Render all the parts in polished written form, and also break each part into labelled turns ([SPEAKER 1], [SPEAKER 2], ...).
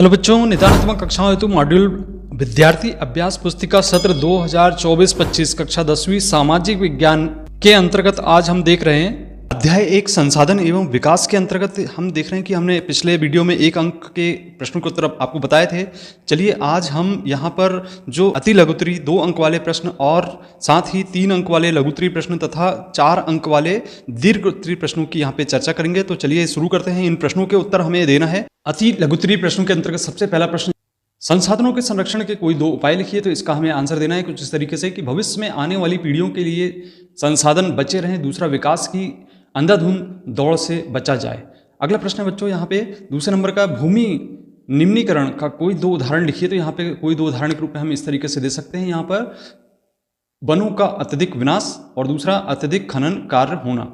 [SPEAKER 1] Hello बच्चों, निदानात्मक कक्षाओं हेतु मॉड्यूल विद्यार्थी अभ्यास पुस्तिका सत्र 2024-25 कक्षा 10वीं सामाजिक विज्ञान के अंतर्गत आज हम देख रहे हैं अध्याय 1 संसाधन एवं विकास के अंतर्गत हम देख रहे हैं कि हमने पिछले वीडियो में 1 अंक के प्रश्नों के उत्तर आपको बताए थे। चलिए आज हम यहाँ पर जो अति लघुत्तरी 2 अंक वाले प्रश्न और साथ ही 3 अंक वाले लघुत्तरी प्रश्न तथा 4 अंक वाले दीर्घोत्तरी प्रश्नों की यहाँ पे चर्चा करेंगे। तो चलिए शुरू करते हैं। इन प्रश्नों के उत्तर हमें देना है। अति लघुत्तरी प्रश्नों के अंतर्गत सबसे पहला प्रश्न, संसाधनों के संरक्षण के कोई 2 उपाय लिखिए। तो इसका हमें आंसर देना है कुछ इस तरीके से कि भविष्य में आने वाली पीढ़ियों के लिए संसाधन बचे रहें, दूसरा विकास की अंधाधुंध दौड़ से बचा जाए। अगला प्रश्न है बच्चों यहाँ पे दूसरे नंबर का, भूमि निम्नीकरण का कोई 2 उदाहरण लिखिए। तो यहाँ पे कोई 2 उदाहरण के रूप में हम इस तरीके से दे सकते हैं यहाँ पर, वनों का अत्यधिक विनाश और दूसरा अत्यधिक खनन कार्य होना।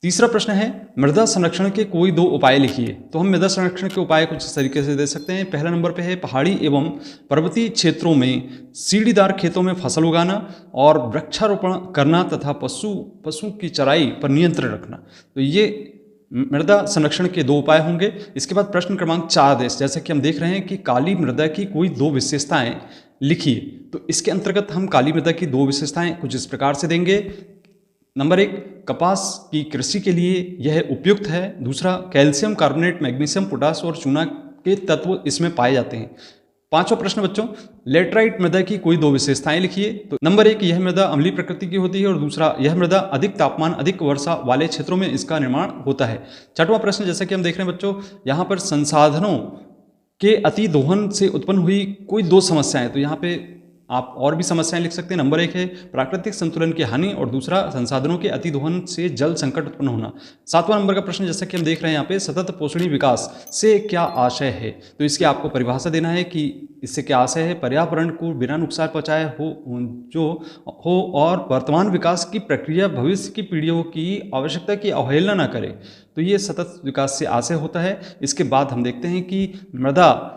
[SPEAKER 1] तीसरा प्रश्न है, मृदा संरक्षण के कोई 2 उपाय लिखिए। तो हम मृदा संरक्षण के उपाय कुछ इस तरीके से दे सकते हैं। पहला नंबर पे है, पहाड़ी एवं पर्वतीय क्षेत्रों में सीढ़ीदार खेतों में फसल उगाना और वृक्षारोपण करना तथा पशु की चराई पर नियंत्रण रखना। तो ये मृदा संरक्षण के 2 उपाय होंगे। इसके बाद प्रश्न क्रमांक 4 जैसे कि हम देख रहे हैं कि काली मृदा की कोई 2 विशेषताएं लिखिए। तो इसके अंतर्गत हम काली मृदा की 2 विशेषताएं कुछ इस प्रकार से देंगे। नंबर 1, कपास की कृषि के लिए यह उपयुक्त है। दूसरा, कैल्शियम कार्बोनेट, मैग्नीशियम, पोटास और चूना के तत्व इसमें पाए जाते हैं। 5वां प्रश्न बच्चों, लेटराइट मृदा की कोई 2 विशेषताएं लिखिए। तो नंबर 1, यह मृदा अम्लीय प्रकृति की होती है और दूसरा, यह मृदा अधिक तापमान, अधिक वर्षा वाले क्षेत्रों में इसका निर्माण होता है। 6वां प्रश्न, जैसा कि हम देख रहे हैं बच्चों, यहाँ पर संसाधनों के अति दोहन से उत्पन्न हुई कोई 2 समस्याएं। तो यहाँ पे आप और भी समस्याएं लिख सकते हैं। नंबर 1 है प्राकृतिक संतुलन की हानि और दूसरा, संसाधनों के अति दोहन से जल संकट उत्पन्न होना। 7वां नंबर का प्रश्न, जैसा कि हम देख रहे हैं यहाँ पे, सतत पोषणीय विकास से क्या आशय है। तो इसकी आपको परिभाषा देना है कि इससे क्या आशय है, पर्यावरण को बिना नुकसान पहुंचाए हो और वर्तमान विकास की प्रक्रिया भविष्य की पीढ़ियों की आवश्यकता की अवहेलना न करे। तो ये सतत विकास से आशय होता है। इसके बाद हम देखते हैं कि मृदा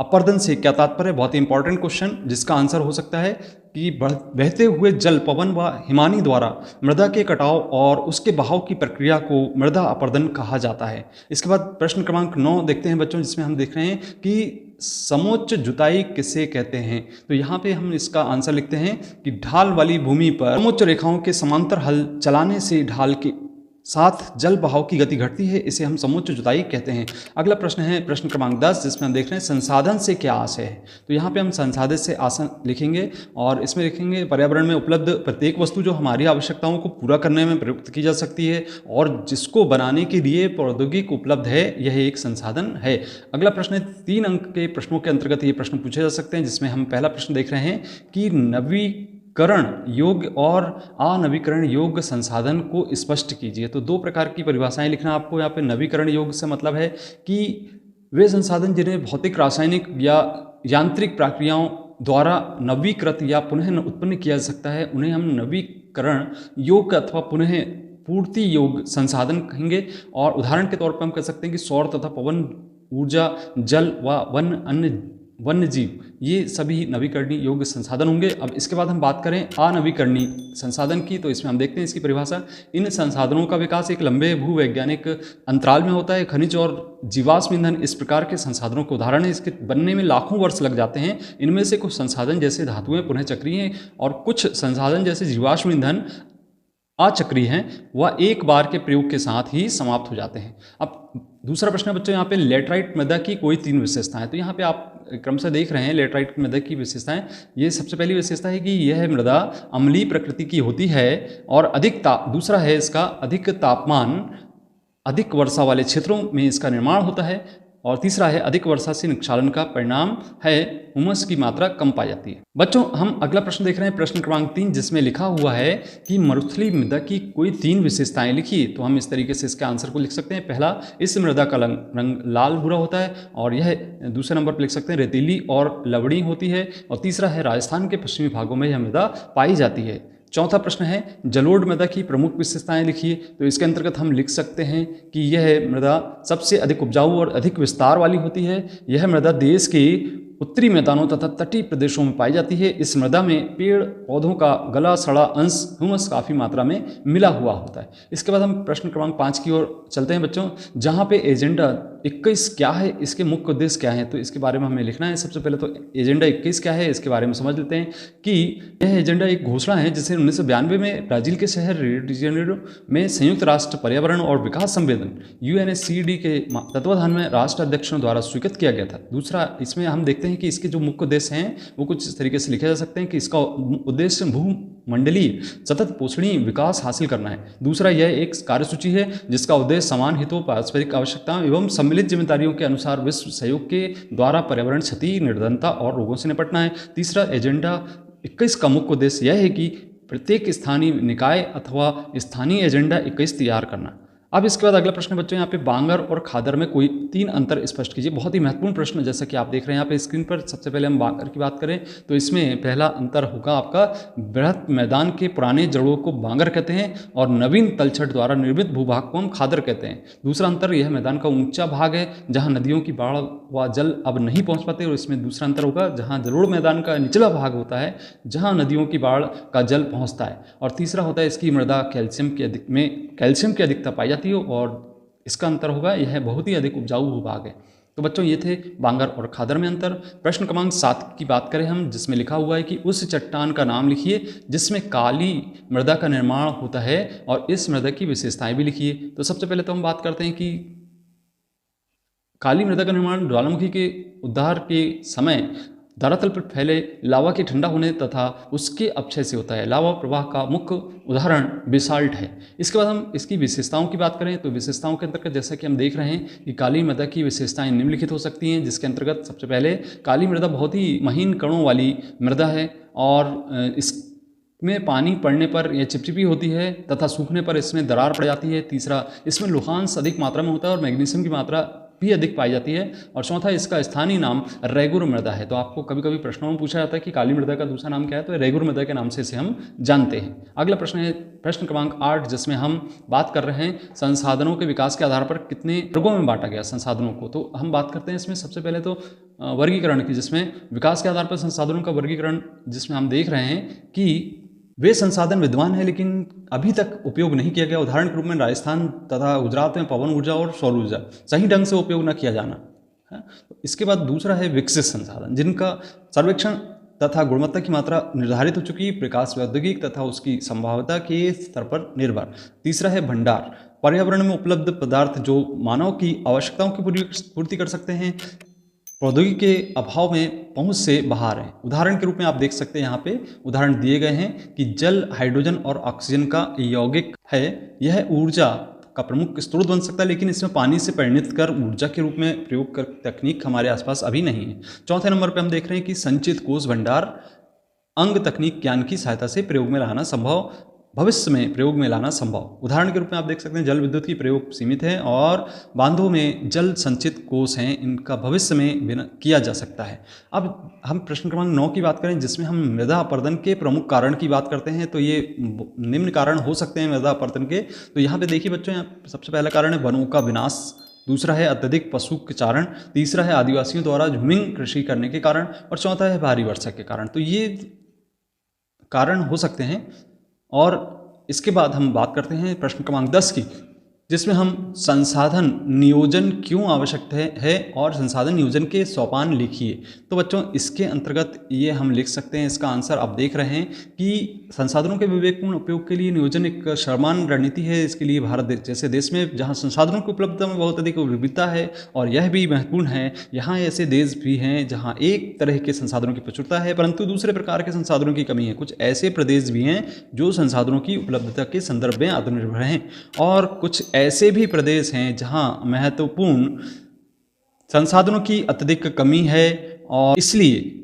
[SPEAKER 1] अपर्दन से क्या तात्पर्य है। बहुत ही इंपॉर्टेंट क्वेश्चन, जिसका आंसर हो सकता है कि बहते हुए जल, पवन व हिमानी द्वारा मृदा के कटाव और उसके बहाव की प्रक्रिया को मृदा अपर्दन कहा जाता है। इसके बाद प्रश्न क्रमांक 9 देखते हैं बच्चों, जिसमें हम देख रहे हैं कि समोच्च जुताई किसे कहते हैं। तो यहाँ पे हम इसका आंसर लिखते हैं कि ढाल वाली भूमि पर समोच्च रेखाओं के समांतर हल चलाने से ढाल के साथ जल बहाव की गति घटती है, इसे हम समोच्च जुताई कहते हैं। अगला प्रश्न है प्रश्न क्रमांक 10, जिसमें हम देख रहे हैं संसाधन से क्या आशय है। तो यहाँ पे हम संसाधन से आशय लिखेंगे और इसमें लिखेंगे पर्यावरण में उपलब्ध प्रत्येक वस्तु जो हमारी आवश्यकताओं को पूरा करने में प्रयुक्त की जा सकती है और जिसको बनाने के लिए प्रौद्योगिकी उपलब्ध है, यह एक संसाधन है। अगला प्रश्न है 3 अंक के प्रश्नों के अंतर्गत ये प्रश्न पूछे जा सकते हैं, जिसमें हम पहला प्रश्न देख रहे हैं कि नवीकरण योग्य और अनवीकरण योग्य संसाधन को स्पष्ट कीजिए। तो 2 प्रकार की परिभाषाएं लिखना आपको यहाँ पे। नवीकरण योग्य से मतलब है कि वे संसाधन जिन्हें भौतिक, रासायनिक या यांत्रिक प्रक्रियाओं द्वारा नवीकृत या पुनः उत्पन्न किया जा सकता है, उन्हें हम नवीकरण योग्य अथवा पुनः पूर्ति योग्य संसाधन कहेंगे। और उदाहरण के तौर पर हम कह सकते हैं कि सौर तथा पवन ऊर्जा, जल व वन्य जीव, ये सभी नवीकरणीय योग्य संसाधन होंगे। अब इसके बाद हम बात करें अनवीकरणीय संसाधन की, तो इसमें हम देखते हैं इसकी परिभाषा। इन संसाधनों का विकास एक लंबे भूवैज्ञानिक अंतराल में होता है। खनिज और जीवाश्म ईंधन इस प्रकार के संसाधनों के उदाहरण है। इसके बनने में लाखों वर्ष लग जाते हैं। इनमें से कुछ संसाधन जैसे धातुएं पुनः चक्रीय हैं और कुछ संसाधन जैसे जीवाश्म ईंधन अचक्रीय हैं, वह एक बार के प्रयोग के साथ ही समाप्त हो जाते हैं। अब दूसरा प्रश्न है बच्चों यहाँ पे, लेटराइट मृदा की कोई 3 विशेषताएं। तो यहाँ पे आप क्रमशः देख रहे हैं लेटराइट मृदा की विशेषताएं। ये सबसे पहली विशेषता है कि यह मृदा अम्लीय प्रकृति की होती है और दूसरा है इसका अधिक तापमान, अधिक वर्षा वाले क्षेत्रों में इसका निर्माण होता है और तीसरा है अधिक वर्षा से निक्षालन का परिणाम है हुमस की मात्रा कम पाई जाती है। बच्चों हम अगला प्रश्न देख रहे हैं प्रश्न क्रमांक 3, जिसमें लिखा हुआ है कि मरुस्थलीय मृदा की कोई 3 विशेषताएं लिखिए। तो हम इस तरीके से इसके आंसर को लिख सकते हैं। पहला, इस मृदा का रंग लाल भूरा होता है और यह दूसरे नंबर पर लिख सकते हैं रेतीली और लवणीय होती है और तीसरा है राजस्थान के पश्चिमी भागों में यह मृदा पाई जाती है। चौथा प्रश्न है जलोढ़ मृदा की प्रमुख विशेषताएं लिखिए। तो इसके अंतर्गत हम लिख सकते हैं कि यह मृदा सबसे अधिक उपजाऊ और अधिक विस्तार वाली होती है। यह मृदा देश के उत्तरी मैदानों तथा तटीय प्रदेशों में पाई जाती है। इस मृदा में पेड़ पौधों का गला सड़ा अंश ह्यूमस काफ़ी मात्रा में मिला हुआ होता है। इसके बाद हम प्रश्न क्रमांक 5 की ओर चलते हैं बच्चों, जहाँ पे एजेंडा 21 क्या है, इसके मुख्य उद्देश्य क्या है, तो इसके बारे में हमें लिखना है। सबसे पहले तो एजेंडा 21 क्या है इसके बारे में समझ लेते हैं कि यह एजेंडा एक घोषणा है जिसे 1992 में ब्राजील के शहर रियो डी जेनेरो में संयुक्त राष्ट्र पर्यावरण और विकास संवेदन UNSCD के तत्वाधान में राष्ट्र अध्यक्षों द्वारा स्वीकृत किया गया था। दूसरा, इसमें हम देखते हैं कि इसके जो मुख्य उद्देश्य हैं वो कुछ इस तरीके से लिखे जा सकते हैं कि इसका उद्देश्य भूमंडलीय सतत पोषणीय विकास हासिल करना है। दूसरा, यह एक कार्यसूची है जिसका उद्देश्य समान हितों, पारस्परिक आवश्यकताओं एवं सम्मिलित जिम्मेदारियों के अनुसार विश्व सहयोग के द्वारा पर्यावरण क्षति, निर्धनता और रोगों से निपटना है। तीसरा, एजेंडा 21 का मुख्य उद्देश्य यह है कि प्रत्येक स्थानीय निकाय अथवा स्थानीय एजेंडा 21 तैयार करना। अब इसके बाद अगला प्रश्न बच्चों, यहाँ पे बांगर और खादर में कोई 3 अंतर स्पष्ट कीजिए। बहुत ही महत्वपूर्ण प्रश्न, जैसा कि आप देख रहे हैं यहाँ पे स्क्रीन पर। सबसे पहले हम बांगर की बात करें तो इसमें पहला अंतर होगा आपका, बृहत मैदान के पुराने जड़ों को बांगर कहते हैं और नवीन तलछट द्वारा निर्मित भूभाग को हम खादर कहते हैं। दूसरा अंतर, यह मैदान का ऊंचा भाग है जहाँ नदियों की बाढ़ व जल अब नहीं पहुँच पाते, और इसमें दूसरा अंतर होगा जहाँ जलोढ़ मैदान का निचला भाग होता है जहाँ नदियों की बाढ़ का जल पहुँचता है। और तीसरा होता है इसकी मृदा कैल्शियम की अधिकता पाई जाती है, और इसका अंतर होगा यह बहुत ही अधिक उपजाऊ भूभाग है। तो बच्चों ये थे बांगर और खादर में अंतर। प्रश्न क्रमांक 7 की बात करें हम, जिसमें लिखा हुआ है कि उस चट्टान का नाम लिखिए जिसमें काली मृदा का निर्माण होता है और इस मृदा की विशेषताएं भी लिखिए। तो सबसे पहले तो हम बात करते हैं कि काली मृदा का निर्माण ज्वालामुखी के उद्धार के समय धरातल पर फैले लावा के ठंडा होने तथा उसके अपक्षय से होता है। लावा प्रवाह का मुख्य उदाहरण बेसाल्ट है। इसके बाद हम इसकी विशेषताओं की बात करें तो विशेषताओं के अंतर्गत जैसा कि हम देख रहे हैं कि काली मृदा की विशेषताएं निम्नलिखित हो सकती हैं, जिसके अंतर्गत सबसे पहले काली मृदा बहुत ही महीन कणों वाली मृदा है और इसमें पानी पड़ने पर यह चिपचिपी होती है तथा सूखने पर इसमें दरार पड़ जाती है। तीसरा, इसमें लोहांश अधिक मात्रा में होता है और मैग्नीशियम की मात्रा भी अधिक पाई जाती है। और चौथा, इसका स्थानीय नाम रेगुर मृदा है। तो आपको कभी कभी प्रश्नों में पूछा जाता है कि काली मृदा का दूसरा नाम क्या है, तो रेगुर मृदा के नाम से इसे हम जानते हैं। अगला प्रश्न है प्रश्न क्रमांक 8, जिसमें हम बात कर रहे हैं संसाधनों के विकास के आधार पर कितने वर्गों में बांटा गया संसाधनों को। तो हम बात करते हैं इसमें सबसे पहले तो वर्गीकरण की, जिसमें विकास के आधार पर संसाधनों का वर्गीकरण, जिसमें हम देख रहे हैं कि वे संसाधन विद्यमान है लेकिन अभी तक उपयोग नहीं किया गया। उदाहरण के रूप में राजस्थान तथा गुजरात में पवन ऊर्जा और सौर ऊर्जा सही ढंग से उपयोग न किया जाना है। इसके बाद दूसरा है विकसित संसाधन, जिनका सर्वेक्षण तथा गुणवत्ता की मात्रा निर्धारित हो चुकी, प्रकाश प्रौद्योगिकी तथा उसकी संभाव्यता के स्तर पर निर्भर। तीसरा है भंडार, पर्यावरण में उपलब्ध पदार्थ जो मानव की आवश्यकताओं की पूर्ति कर सकते हैं, प्रौद्योगिकी के अभाव में पहुंच से बाहर है। उदाहरण के रूप में आप देख सकते हैं यहाँ पे उदाहरण दिए गए हैं कि जल हाइड्रोजन और ऑक्सीजन का यौगिक है। यह ऊर्जा का प्रमुख स्रोत बन सकता है लेकिन इसमें पानी से परिणित कर ऊर्जा के रूप में प्रयोग कर तकनीक हमारे आसपास अभी नहीं है। चौथे नंबर पर हम देख रहे हैं कि संचित कोष भंडार अंग तकनीक ज्ञान की सहायता से प्रयोग में लाना संभव, भविष्य में प्रयोग में लाना संभव। उदाहरण के रूप में आप देख सकते हैं जल विद्युत की प्रयोग सीमित है और बांधों में जल संचित कोष हैं, इनका भविष्य में किया जा सकता है। अब हम प्रश्न क्रमांक 9 की बात करें, जिसमें हम मृदा अपरदन के प्रमुख कारण की बात करते हैं। तो ये निम्न कारण हो सकते हैं मृदा अपरदन के। तो यहाँ पे देखिए बच्चों, यहाँ सबसे पहला कारण है वनों का विनाश, दूसरा है अत्यधिक पशु के चारण, तीसरा है आदिवासियों द्वारा झूमिंग कृषि करने के कारण, और चौथा है भारी वर्षा के कारण। तो ये कारण हो सकते हैं। और इसके बाद हम बात करते हैं प्रश्न क्रमांक 10 की, जिसमें हम संसाधन नियोजन क्यों आवश्यक है और संसाधन नियोजन के सोपान लिखिए। तो बच्चों इसके अंतर्गत ये हम लिख सकते हैं, इसका आंसर आप देख रहे हैं कि संसाधनों के विवेकपूर्ण उपयोग के लिए नियोजन एक सर्वमान्य रणनीति है। इसके लिए भारत जैसे देश में जहाँ संसाधनों की उपलब्धता में बहुत अधिक विविधता है, और यह भी महत्वपूर्ण है, यहाँ ऐसे देश भी हैं जहाँ एक तरह के संसाधनों की प्रचुरता है परंतु दूसरे प्रकार के संसाधनों की कमी है। कुछ ऐसे प्रदेश भी हैं जो संसाधनों की उपलब्धता के संदर्भ में आत्मनिर्भर हैं, और कुछ ऐसे भी प्रदेश हैं जहां महत्वपूर्ण संसाधनों की अत्यधिक कमी है, और इसलिए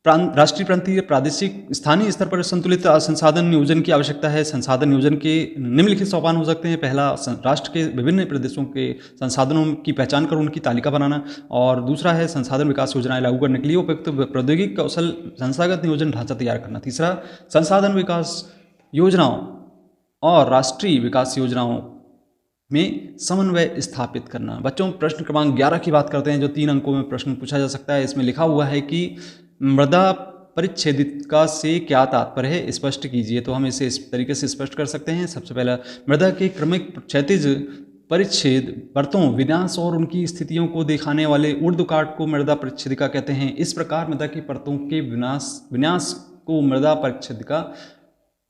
[SPEAKER 1] राष्ट्रीय, प्रांतीय, प्रादेशिक, स्थानीय स्तर पर संतुलित संसाधन नियोजन की आवश्यकता है। संसाधन नियोजन के निम्नलिखित सोपान हो सकते हैं। पहला, राष्ट्र के विभिन्न प्रदेशों के संसाधनों की पहचान कर उनकी तालिका बनाना, और दूसरा है संसाधन विकास योजनाएं लागू करने के लिए उपयुक्त प्रौद्योगिक कौशल संस्थागत नियोजन ढांचा तैयार करना। तीसरा, संसाधन विकास योजनाओं और राष्ट्रीय विकास योजनाओं में समन्वय स्थापित करना। बच्चों, प्रश्न क्रमांक 11 की बात करते हैं, जो 3 अंकों में प्रश्न पूछा जा सकता है। इसमें लिखा हुआ है कि मृदा परिच्छेदिका से क्या तात्पर्य है, स्पष्ट कीजिए। तो हम इसे इस तरीके से स्पष्ट कर सकते हैं। सबसे पहला, मृदा के क्रमिक क्षैतिज परिच्छेद परतों, विन्यास और उनकी स्थितियों को दिखाने वाले ऊर्ध्वकाट को मृदा परिच्छेदिका कहते हैं। इस प्रकार मृदा की परतों के विन्यास को मृदा परिच्छेदिका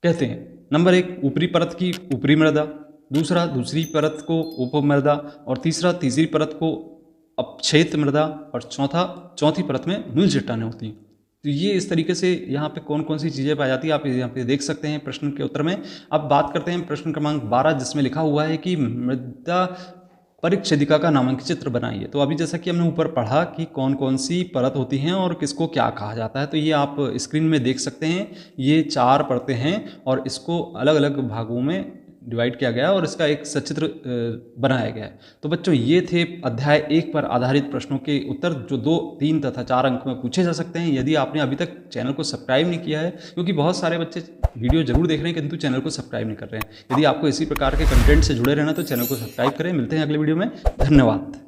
[SPEAKER 1] कहते हैं। नंबर 1, ऊपरी परत की ऊपरी मृदा, दूसरा दूसरी परत को उपमृदा, और तीसरा तीसरी परत को अपक्षेत्र मृदा, और चौथा चौथी परत में मूल चट्टानें होती हैं। तो ये इस तरीके से यहाँ पे कौन कौन सी चीज़ें पाई जाती है आप यहाँ पे देख सकते हैं प्रश्न के उत्तर में। अब बात करते हैं प्रश्न क्रमांक 12, जिसमें लिखा हुआ है कि मृदा परिच्छेदिका का नामांकित चित्र बनाइए। तो अभी जैसा कि हमने ऊपर पढ़ा कि कौन कौन सी परत होती हैं और किसको क्या कहा जाता है, तो ये आप स्क्रीन में देख सकते हैं। ये 4 परतें हैं और इसको अलग अलग भागों में डिवाइड किया गया और इसका एक सचित्र बनाया गया है। तो बच्चों, ये थे अध्याय 1 पर आधारित प्रश्नों के उत्तर, जो 2, 3 तथा 4 अंक में पूछे जा सकते हैं। यदि आपने अभी तक चैनल को सब्सक्राइब नहीं किया है, क्योंकि बहुत सारे बच्चे वीडियो जरूर देख रहे हैं किंतु चैनल को सब्सक्राइब नहीं कर रहे हैं। यदि आपको इसी प्रकार के कंटेंट से जुड़े रहना तो चैनल को सब्सक्राइब करें। मिलते हैं अगले वीडियो में। धन्यवाद।